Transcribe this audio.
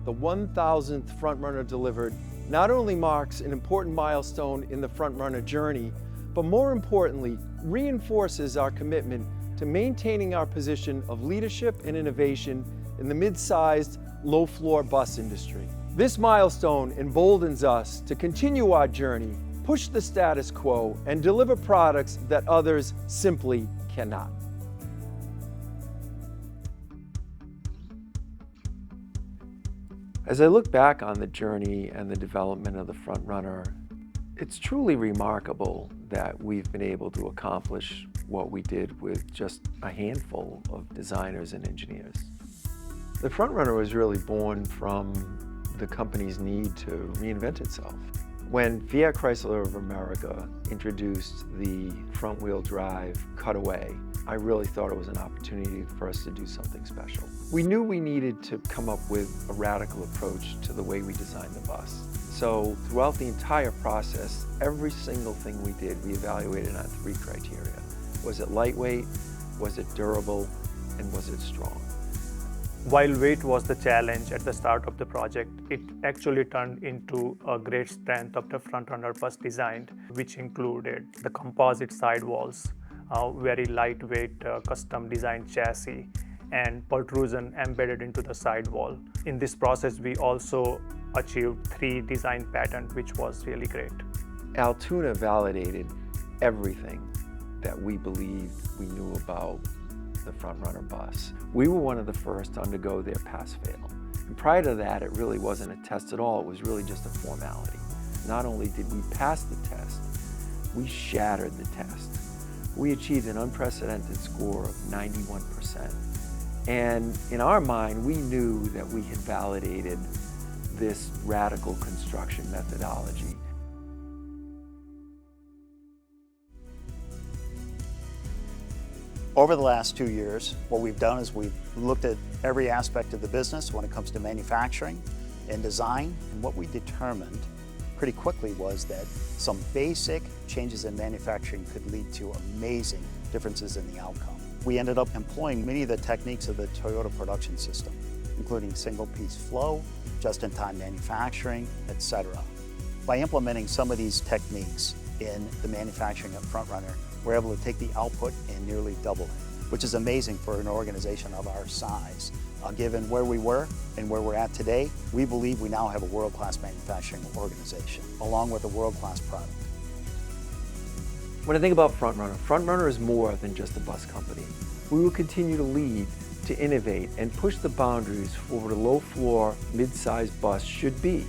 the 1,000th Frontrunner delivered not only marks an important milestone in the Frontrunner journey, but more importantly, reinforces our commitment to maintaining our position of leadership and innovation in the mid-sized, low-floor bus industry. This milestone emboldens us to continue our journey, push the status quo, and deliver products that others simply cannot. As I look back on the journey and the development of the Frontrunner, it's truly remarkable that we've been able to accomplish what we did with just a handful of designers and engineers. The Frontrunner was really born from the company's need to reinvent itself. When Fiat Chrysler of America introduced the front-wheel drive cutaway, I really thought it was an opportunity for us to do something special. We knew we needed to come up with a radical approach to the way we designed the bus. So throughout the entire process, every single thing we did, we evaluated on 3 criteria. Was it lightweight, was it durable, and was it strong? While weight was the challenge at the start of the project, it actually turned into a great strength of the Frontrunner bus design, which included the composite sidewalls, very lightweight custom designed chassis, and protrusion embedded into the sidewall. In this process, we also achieved 3 design patents, which was really great. Altoona validated everything that we believed we knew about the Frontrunner bus. We were one of the first to undergo their pass-fail. And prior to that, it really wasn't a test at all. It was really just a formality. Not only did we pass the test, we shattered the test. We achieved an unprecedented score of 91%. And in our mind, we knew that we had validated this radical construction methodology. Over the last 2 years, what we've done is we've looked at every aspect of the business when it comes to manufacturing and design, and what we determined pretty quickly was that some basic changes in manufacturing could lead to amazing differences in the outcome. We ended up employing many of the techniques of the Toyota production system, including single-piece flow, just-in-time manufacturing, etc. By implementing some of these techniques in the manufacturing of Frontrunner, we're able to take the output and nearly double it, which is amazing for an organization of our size. Given where we were and where we're at today, we believe we now have a world-class manufacturing organization, along with a world-class product. When I think about Frontrunner, Frontrunner is more than just a bus company. We will continue to lead, to innovate, and push the boundaries for what a low-floor, mid-sized bus should be.